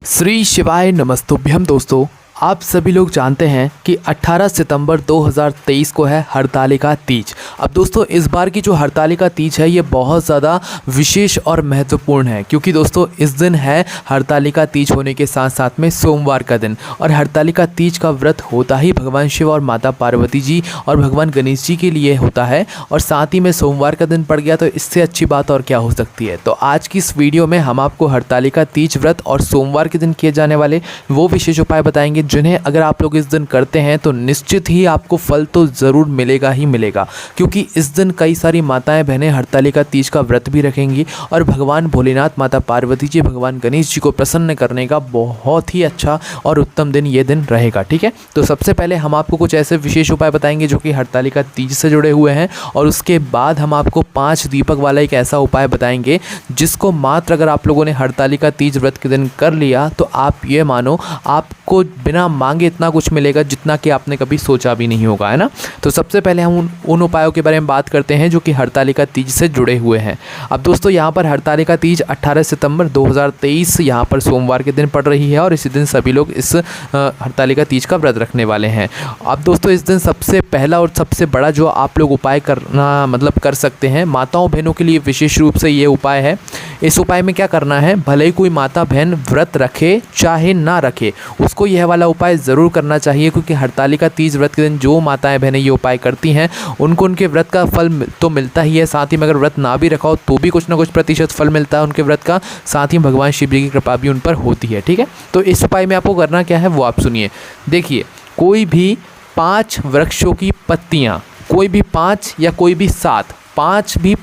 श्री शिवाय नमस्तुभ्यम। दोस्तों, आप सभी लोग जानते हैं कि 18 सितंबर 2023 को है हरतालिका तीज। अब दोस्तों, इस बार की जो हरतालिका तीज है ये बहुत ज़्यादा विशेष और महत्वपूर्ण है, क्योंकि दोस्तों इस दिन है हरतालिका तीज होने के साथ साथ में सोमवार का दिन। और हरतालिका तीज का व्रत होता ही भगवान शिव और माता पार्वती जी और भगवान गणेश जी के लिए होता है, और साथ ही में सोमवार का दिन पड़ गया तो इससे अच्छी बात और क्या हो सकती है। तो आज की इस वीडियो में हम आपको हरतालिका तीज व्रत और सोमवार के दिन किए जाने वाले वो विशेष उपाय बताएंगे, जिन्हें अगर आप लोग इस दिन करते हैं तो निश्चित ही आपको फल तो ज़रूर मिलेगा ही मिलेगा। क्योंकि इस दिन कई सारी माताएं बहनें हरतालिका तीज का व्रत भी रखेंगी और भगवान भोलेनाथ, माता पार्वती जी, भगवान गणेश जी को प्रसन्न करने का बहुत ही अच्छा और उत्तम दिन ये दिन रहेगा। ठीक है, तो सबसे पहले हम आपको कुछ ऐसे विशेष उपाय बताएंगे जो कि हरतालिका तीज से जुड़े हुए हैं, और उसके बाद हम आपको 5 दीपक वाला एक ऐसा उपाय बताएंगे जिसको मात्र अगर आप लोगों ने हरतालिका तीज व्रत के दिन कर लिया तो आप ये मानो आपको बिना मांगे इतना कुछ मिलेगा जितना कि आपने कभी सोचा भी नहीं होगा, है ना। तो सबसे पहले हम उन उपायों के बारे में बात करते हैं जो कि हरतालिका तीज से जुड़े हुए हैं। अब दोस्तों, यहाँ पर हरतालिका तीज 18 सितंबर 2023 यहाँ पर सोमवार के दिन पड़ रही है, और इसी दिन सभी लोग इस हरतालिका तीज का व्रत रखने वाले हैं। अब दोस्तों, इस दिन सबसे पहला और सबसे बड़ा जो आप लोग उपाय कर सकते हैं, माताओं बहनों के लिए विशेष रूप से ये उपाय है। इस उपाय में क्या करना है, भले ही कोई माता बहन व्रत रखे चाहे ना रखे, उसको यह वाला उपाय ज़रूर करना चाहिए, क्योंकि हरतालिका तीज व्रत के दिन जो माताएं बहनें ये उपाय करती हैं उनको उनके व्रत का फल तो मिलता ही है, साथ ही में अगर व्रत ना भी रखा हो तो भी कुछ ना कुछ प्रतिशत फल मिलता है उनके व्रत का, साथ ही भगवान शिव जी की कृपा भी उन पर होती है। ठीक है, तो इस उपाय में आपको करना क्या है वो आप सुनिए। देखिए, कोई भी 5 वृक्षों की पत्तियाँ, कोई भी 5 या कोई भी 7, 5 भी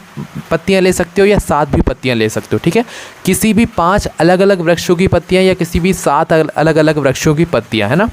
पत्तियां ले सकते हो या 7 भी पत्तियां ले सकते हो। ठीक है, किसी भी 5 अलग अलग वृक्षों की पत्तियां या किसी भी 7 अलग अलग वृक्षों की पत्तियां, है ना।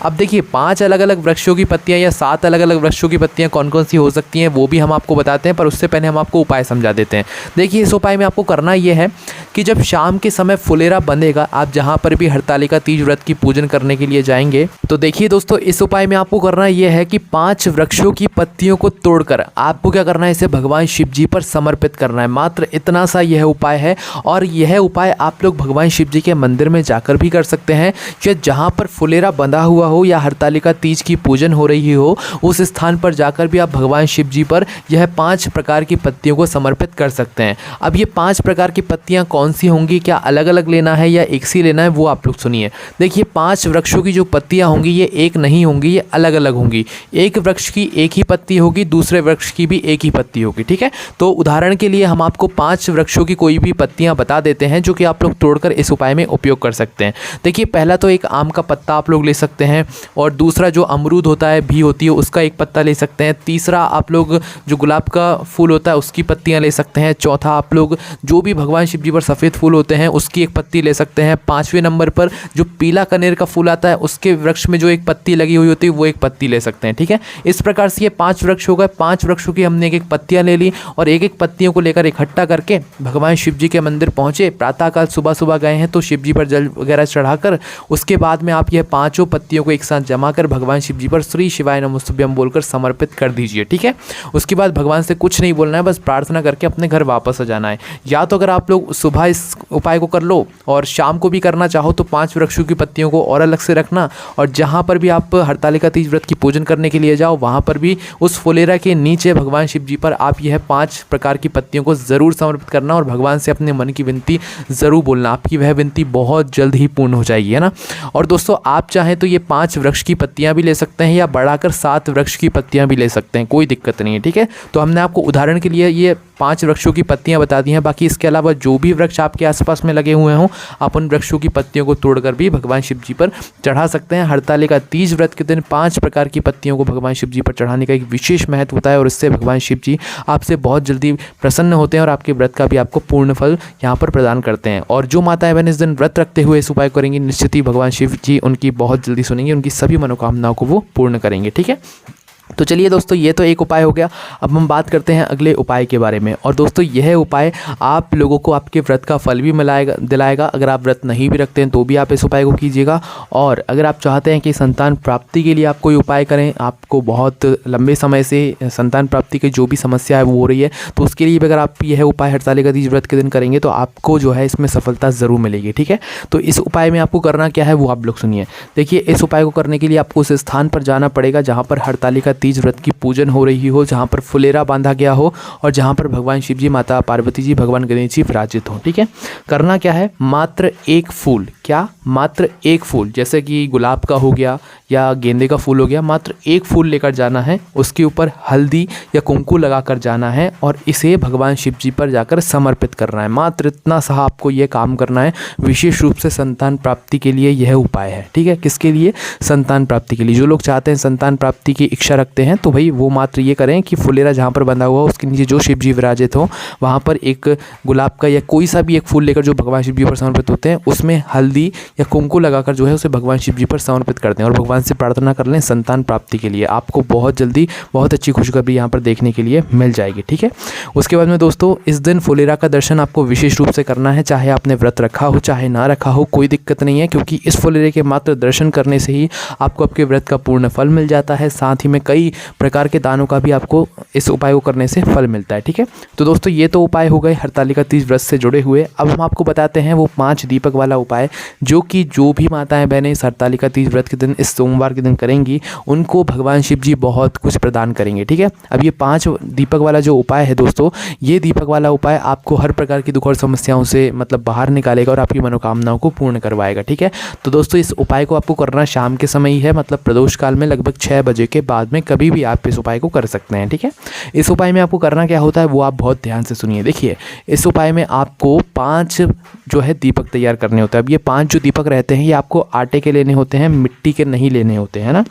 अब देखिए, 5 अलग अलग वृक्षों की पत्तियां या 7 अलग अलग वृक्षों की पत्तियां कौन कौन सी हो सकती हैं वो भी हम आपको बताते हैं, पर उससे पहले हम आपको उपाय समझा देते हैं। देखिए, इस उपाय में आपको करना ये है कि जब शाम के समय फुलेरा बंधेगा, आप जहाँ पर भी हरतालिका तीज व्रत की पूजन करने के लिए जाएंगे, तो देखिए दोस्तों, इस उपाय में आपको करना ये है कि 5 वृक्षों की पत्तियों को तोड़कर आपको क्या करना है, इसे भगवान शिव जी पर समर्पित करना है। मात्र इतना सा यह उपाय है, और यह उपाय आप लोग भगवान शिव जी के मंदिर में जाकर भी कर सकते हैं, या जहां पर फुलेरा बंधा हुआ हो या हरतालिका तीज की पूजन हो रही हो उस स्थान पर जाकर भी आप भगवान शिव जी पर यह 5 प्रकार की पत्तियों को समर्पित कर सकते हैं। अब ये 5 प्रकार की पत्तियां कौन सी होंगी, क्या अलग अलग लेना है या एक सी लेना है, वो आप लोग सुनिए। देखिए, 5 वृक्षों की जो पत्तियां होंगी ये एक नहीं होंगी, ये अलग अलग होंगी। एक वृक्ष की एक ही पत्ती होगी, दूसरे वृक्ष की भी एक ही पत्ती होगी। ठीक है, तो उदाहरण के लिए हम आपको 5 वृक्षों की कोई भी पत्तियां बता देते हैं जो कि आप लोग तोड़कर इस उपाय में उपयोग कर सकते हैं। देखिए, पहला तो एक आम का पत्ता आप लोग ले सकते हैं, और दूसरा जो अमरूद होता है, भी होती है, उसका एक पत्ता ले सकते हैं। तीसरा आप लोग जो गुलाब का फूल होता है उसकी पत्तियां ले सकते हैं। चौथा आप लोग जो भी भगवान शिव जी पर सफ़ेद फूल होते हैं उसकी एक पत्ती ले सकते हैं। 5वें नंबर पर जो पीला कनेर का फूल आता है उसके वृक्ष में जो एक पत्ती लगी हुई होती है वो एक पत्ती ले सकते हैं। ठीक है, इस प्रकार से ये 5 वृक्ष हो गए। 5 वृक्षों की हमने एक एक पत्तियां ले ली, और एक एक पत्तियों को लेकर इकट्ठा करके भगवान शिव जी के मंदिर पहुंचे। प्रातःकाल सुबह सुबह गए हैं तो शिव जी पर जल वगैरह चढ़ाकर उसके बाद में आप यह 5 पत्तियों को एक साथ जमा कर भगवान शिव जी पर श्री शिवाय नमस्तुभ्यम बोलकर समर्पित कर दीजिए। ठीक है, उसके बाद भगवान से कुछ नहीं बोलना है, बस प्रार्थना करके अपने घर वापस आ जाना है। या तो अगर आप लोग सुबह इस उपाय को कर लो और शाम को भी करना चाहो तो 5 वृक्षों की पत्तियों को और अलग से रखना, और जहाँ पर भी आप हरतालिका तीज व्रत की पूजन करने के लिए जाओ वहाँ पर भी उस फुलेरा के नीचे भगवान शिव जी पर आप यह 5 प्रकार की पत्तियों को ज़रूर समर्पित करना, और भगवान से अपने मन की विनती ज़रूर बोलना। आपकी वह विनती बहुत जल्द ही पूर्ण हो जाएगी, है ना। और दोस्तों, आप चाहें तो ये 5 वृक्ष की पत्तियां भी ले सकते हैं या बढ़ाकर 7 वृक्ष की पत्तियां भी ले सकते हैं, कोई दिक्कत नहीं है। ठीक है, तो हमने आपको उदाहरण के लिए ये 5 वृक्षों की पत्तियां बता दी हैं। बाकी इसके अलावा जो भी वृक्ष आपके आसपास में लगे हुए हों, आप उन वृक्षों की पत्तियों को तोड़कर भी भगवान शिव जी पर चढ़ा सकते हैं। हरतालिका तीज व्रत के दिन 5 प्रकार की पत्तियों को भगवान शिव जी पर चढ़ाने का एक विशेष महत्व होता है, और इससे भगवान शिव जी आपसे बहुत जल्दी प्रसन्न होते हैं और आपके व्रत का भी आपको पूर्ण फल यहाँ पर प्रदान करते हैं। और जो माताएं बहन इस दिन व्रत रखते हुए इस उपाय करेंगी, निश्चित ही भगवान शिव जी उनकी बहुत जल्दी सुनेंगे, उनकी सभी मनोकामनाओं को वो पूर्ण करेंगे। ठीक है, तो चलिए दोस्तों, ये तो एक उपाय हो गया। अब हम बात करते हैं अगले उपाय के बारे में। और दोस्तों, यह उपाय आप लोगों को आपके व्रत का फल भी दिलाएगा। अगर आप व्रत नहीं भी रखते हैं तो भी आप इस उपाय को कीजिएगा। और अगर आप चाहते हैं कि संतान प्राप्ति के लिए आप कोई उपाय करें, आपको बहुत लंबे समय से संतान प्राप्ति की जो भी समस्या है वो हो रही है, तो उसके लिए भी अगर आप यह उपाय हरतालिका तीज व्रत के दिन करेंगे तो आपको जो है इसमें सफलता ज़रूर मिलेगी। ठीक है, तो इस उपाय में आपको करना क्या है वो आप लोग सुनिए। देखिए, इस उपाय को करने के लिए आपको उस स्थान पर जाना पड़ेगा जहाँ पर हरतालिका तीज व्रत की पूजन हो रही हो, जहाँ पर फुलेरा बांधा गया हो और जहाँ पर भगवान शिव जी, माता पार्वती जी, भगवान गणेश जी विराजित हो। ठीक है, करना क्या है, मात्र एक फूल, क्या मात्र एक फूल, जैसे कि गुलाब का हो गया या गेंदे का फूल हो गया, मात्र एक फूल लेकर जाना है। उसके ऊपर हल्दी या कुंकू लगाकर जाना है और इसे भगवान शिव जी पर जाकर समर्पित करना है। मात्र इतना सा आपको यह काम करना है। विशेष रूप से संतान प्राप्ति के लिए यह उपाय है। ठीक है, किसके लिए, संतान प्राप्ति के लिए। जो लोग चाहते हैं संतान प्राप्ति की इच्छा रखते हैं तो भाई वो मात्र ये करें कि फुलेरा जहाँ पर बंधा हुआ हो उसके नीचे जो शिव जी विराजित हो वहाँ पर एक गुलाब का या कोई सा भी एक फूल लेकर जो भगवान शिव जी पर समर्पित होते हैं उसमें हल्दी या कुंकू लगाकर जो है उसे भगवान शिव जी पर समर्पित करते हैं और भगवान से प्रार्थना कर लें संतान प्राप्ति के लिए। आपको बहुत जल्दी बहुत अच्छी खुशखबरी यहाँ पर देखने के लिए मिल जाएगी। ठीक है, उसके बाद में दोस्तों, इस दिन फुलेरा का दर्शन आपको विशेष रूप से करना है। चाहे आपने व्रत रखा हो चाहे ना रखा हो, कोई दिक्कत नहीं है, क्योंकि इस फुलेरे के मात्र दर्शन करने से ही आपको आपके व्रत का पूर्ण फल मिल जाता है। साथ ही में कई प्रकार के दानों का भी आपको इस उपाय को करने से फल मिलता है। ठीक है, तो दोस्तों ये तो उपाय हो गए हरतालिका तीज व्रत से जुड़े हुए। अब हम आपको बताते हैं वो 5 दीपक वाला उपाय, जो कि जो भी माताएं बहनें इस हरतालिका तीज व्रत के दिन, इस सोमवार के दिन करेंगी, उनको भगवान शिव जी बहुत कुछ प्रदान करेंगे। ठीक है, अब ये 5 दीपक वाला जो उपाय है दोस्तों, ये दीपक वाला उपाय आपको हर प्रकार की दुख और समस्याओं से मतलब बाहर निकालेगा और आपकी मनोकामनाओं को पूर्ण करवाएगा। ठीक है, तो दोस्तों इस उपाय को आपको करना शाम के समय ही है, मतलब प्रदोष काल में लगभग 6 बजे के बाद में कभी भी आप इस उपाय को कर सकते हैं। ठीक है, इस उपाय में आपको करना क्या होता है वो आप बहुत ध्यान से सुनिए। देखिए, इस उपाय में आपको 5 जो है दीपक तैयार करने होते हैं। अब ये 5 जो दीपक रहते हैं ये आपको आटे के लेने होते हैं, मिट्टी के नहीं लेने होते हैं ना।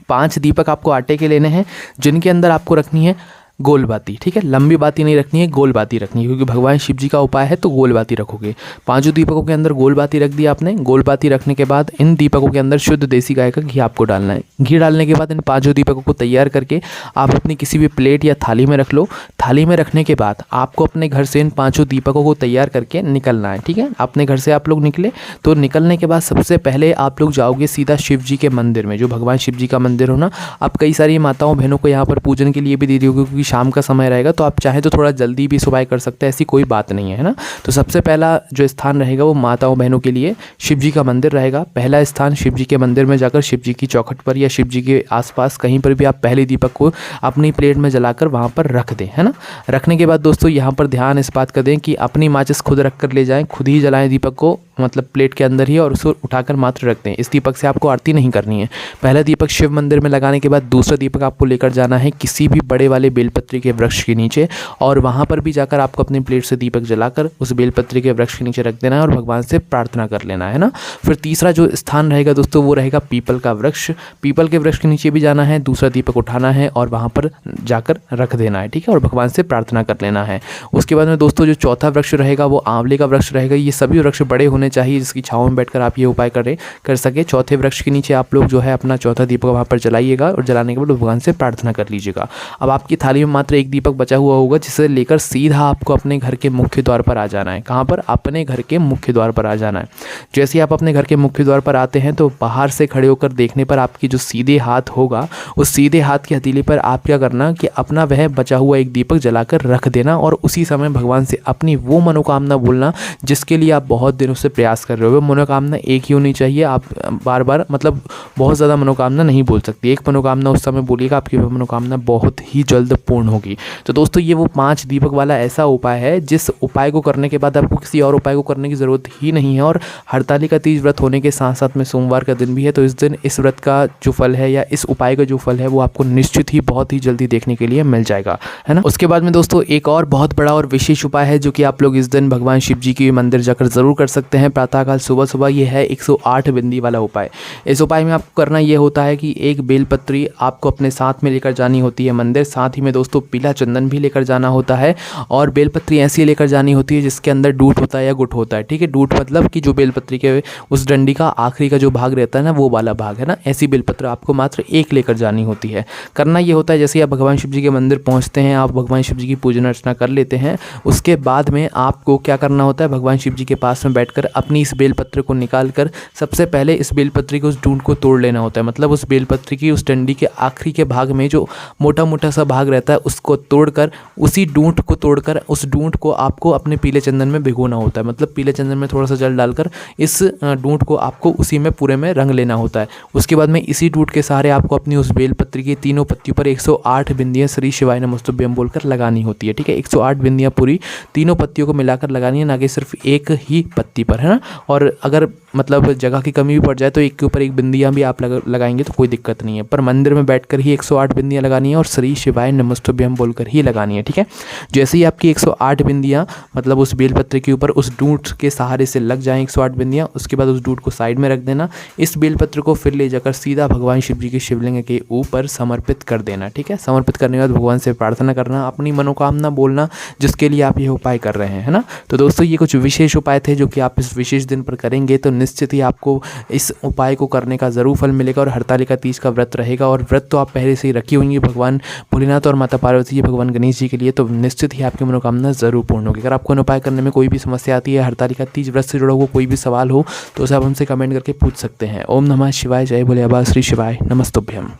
5 दीपक आपको आटे के लेने हैं, जिनके अंदर आपको रखनी है गोल बाती। ठीक है, लंबी बाती नहीं रखनी है, गोल बाती रखनी है, क्योंकि भगवान शिव जी का उपाय है तो गोल बाती रखोगे। 5 दीपकों के अंदर गोल बाती रख दी आपने। गोल बाती रखने के बाद इन दीपकों के अंदर शुद्ध देसी गाय का घी आपको डालना है। घी डालने के बाद इन 5 दीपकों को तैयार करके आप अपनी किसी भी प्लेट या थाली में रख लो। थाली में रखने के बाद आपको अपने घर से इन 5 दीपकों को तैयार करके निकलना है। ठीक है, अपने घर से आप लोग निकले तो निकलने के बाद सबसे पहले आप लोग जाओगे सीधा शिव जी के मंदिर में, जो भगवान शिव जी का मंदिर हो ना। आप कई सारी माताओं बहनों को यहाँ पर पूजन के लिए भी दे रही होगी, क्योंकि शाम का समय रहेगा, तो आप चाहे तो थोड़ा जल्दी भी इस उपाय कर सकते हैं, ऐसी कोई बात नहीं है ना। तो सबसे पहला जो स्थान रहेगा वो माताओं बहनों के लिए शिव जी का मंदिर रहेगा। पहला स्थान शिव जी के मंदिर में जाकर शिव जी की चौखट पर या शिव जी के आसपास कहीं पर भी आप पहले दीपक को अपनी प्लेट में जलाकर वहाँ पर रख दें, है ना। रखने के बाद दोस्तों यहाँ पर ध्यान इस बात का दें कि अपनी माचिस खुद रख कर ले जाएँ, खुद ही जलाएँ दीपक को, मतलब प्लेट के अंदर ही, और उसको उठाकर मात्र रख दें। इस दीपक से आपको आरती नहीं करनी है। पहला दीपक शिव मंदिर में लगाने के बाद दूसरा दीपक आपको लेकर जाना है किसी भी बड़े वाले बेलपत्री के वृक्ष के नीचे, और वहाँ पर भी जाकर आपको अपनी प्लेट से दीपक जलाकर उस बेलपत्री के वृक्ष के नीचे रख देना है और भगवान से प्रार्थना कर लेना है ना। फिर तीसरा जो स्थान रहेगा दोस्तों वो रहेगा पीपल का वृक्ष। पीपल के वृक्ष के नीचे भी जाना है, दूसरा दीपक उठाना है और वहाँ पर जाकर रख देना है। ठीक है, और भगवान से प्रार्थना कर लेना है। उसके बाद में दोस्तों जो चौथा वृक्ष रहेगा वो आंवले का वृक्ष रहेगा। ये सभी वृक्ष बड़े होने चाहिए जिसकी छाँव में बैठकर आप ये उपाय कर सके। चौथे वृक्ष के नीचे आप लोग जो है अपना चौथा दीपक वहाँ पर जलाइएगा और जलाने के बाद भगवान से प्रार्थना कर लीजिएगा। अब आपकी थाली में मात्र एक दीपक बचा हुआ होगा, जिसे लेकर सीधा आपको अपने घर के मुख्य द्वार पर आ जाना है। कहाँ पर? अपने घर के मुख्य द्वार पर आ जाना है। जैसे ही आप अपने घर के मुख्य द्वार पर आते हैं तो बाहर से खड़े होकर देखने पर आपकी जो सीधे हाथ होगा उस सीधे हाथ की हथेली पर आप क्या करना कि अपना वह बचा हुआ एक दीपक जलाकर रख देना और उसी समय भगवान से अपनी वो मनोकामना बोलना जिसके लिए आप बहुत दिनों से प्रयास कर रहे हो। मनोकामना एक ही होनी चाहिए, आप बार बार मतलब बहुत ज़्यादा मनोकामना नहीं बोल सकती। एक मनोकामना उस समय बोलिएगा, आपकी वह मनोकामना बहुत ही जल्द पूर्ण होगी। तो दोस्तों ये वो 5 दीपक वाला ऐसा उपाय है जिस उपाय को करने के बाद आपको किसी और उपाय को करने की ज़रूरत ही नहीं है। और हरतालिका तीज व्रत होने के साथ साथ में सोमवार का दिन भी है, तो इस दिन इस व्रत का जो फल है या इस उपाय का जो फल है वो आपको निश्चित ही बहुत ही जल्दी देखने के लिए मिल जाएगा, है ना। उसके बाद में दोस्तों एक और बहुत बड़ा और विशेष उपाय है जो कि आप लोग इस दिन भगवान शिव जी के मंदिर जाकर ज़रूर कर सकते हैं। हैं प्रातःकाल सुबह सुबह, ये है 108 बिंदी वाला उपाय। इस उपाय में आपको करना ये होता है कि एक बेलपत्री आपको अपने साथ में लेकर जानी होती है मंदिर, साथ ही में दोस्तों पीला चंदन भी लेकर जाना होता है, और बेलपत्री ऐसी लेकर जानी होती है जिसके अंदर डूट होता है या गुट होता है। ठीक है, डूट मतलब कि जो बेलपत्री के उस डंडी का आखिरी का जो भाग रहता है ना, वो वाला भाग है ना, ऐसी बेलपत्र आपको मात्र एक लेकर जानी होती है। करना ये होता है, जैसे आप भगवान शिव जी के मंदिर पहुंचते हैं, आप भगवान शिव जी की पूजन अर्चना कर लेते हैं, उसके बाद में आपको क्या करना होता है, भगवान शिव जी के पास में बैठकर अपनी इस बेलपत्र को निकाल कर सबसे पहले इस बेलपत्री के उस डूंट को तोड़ लेना होता है। मतलब उस बेलपत्री की उस डंडी के आखिरी के भाग में जो मोटा मोटा सा भाग रहता है उसको तोड़कर, उसी डूंट को तोड़कर उस डूंट को आपको अपने पीले चंदन में भिगोना होता है। मतलब पीले चंदन में थोड़ा सा जल डालकर इस डूंट को आपको उसी में पूरे में रंग लेना होता है। उसके बाद में इसी डूंट के सहारे आपको अपनी उस बेलपत्री की तीनों पत्तियों पर 108 बिंदियाँ श्री शिवाय नमस्तुभ्यम बोलकर लगानी होती है। ठीक है, 108 बिंदियाँ पूरी तीनों पत्तियों को मिलाकर लगानी है, ना कि सिर्फ एक ही पत्ती पर, है ना। और अगर मतलब जगह की कमी भी पड़ जाए तो एक के ऊपर एक बिंदियाँ भी आप लगाएंगे तो कोई दिक्कत नहीं है, पर मंदिर में बैठकर ही 108 बिंदियाँ लगानी है और श्री शिवाय नमस्तुभ्यम बोलकर ही लगानी है। ठीक है, जैसे ही आपकी 108 बिंदियाँ मतलब उस बेलपत्र के ऊपर उस डूंट के सहारे से लग जाएं 108 बिंदियाँ, उसके बाद उस डूंट को साइड में रख देना। इस बेलपत्र को फिर ले जाकर सीधा भगवान शिव जी के शिवलिंग के ऊपर समर्पित कर देना। ठीक है, समर्पित करने के बाद भगवान से प्रार्थना करना, अपनी मनोकामना बोलना जिसके लिए आप ये उपाय कर रहे हैं, है ना। तो दोस्तों ये कुछ विशेष उपाय थे जो कि आप इस विशेष दिन पर करेंगे तो निश्चित ही आपको इस उपाय को करने का ज़रूर फल मिलेगा और हरतालिका तीज का व्रत रहेगा। और व्रत तो आप पहले से ही रखी होंगी भगवान भोलेनाथ और माता पार्वती जी, भगवान गणेश जी के लिए, तो निश्चित ही आपकी मनोकामना ज़रूर पूर्ण होगी। अगर आपको उपाय करने में कोई भी समस्या आती है, हरतालिका तीज व्रत से जुड़ा हुआ कोई भी सवाल हो तो उसे आप हमसे कमेंट करके पूछ सकते हैं। ओम नमः शिवाय, जय भोले बाबा, श्री शिवाय नमस्तुभ्यम।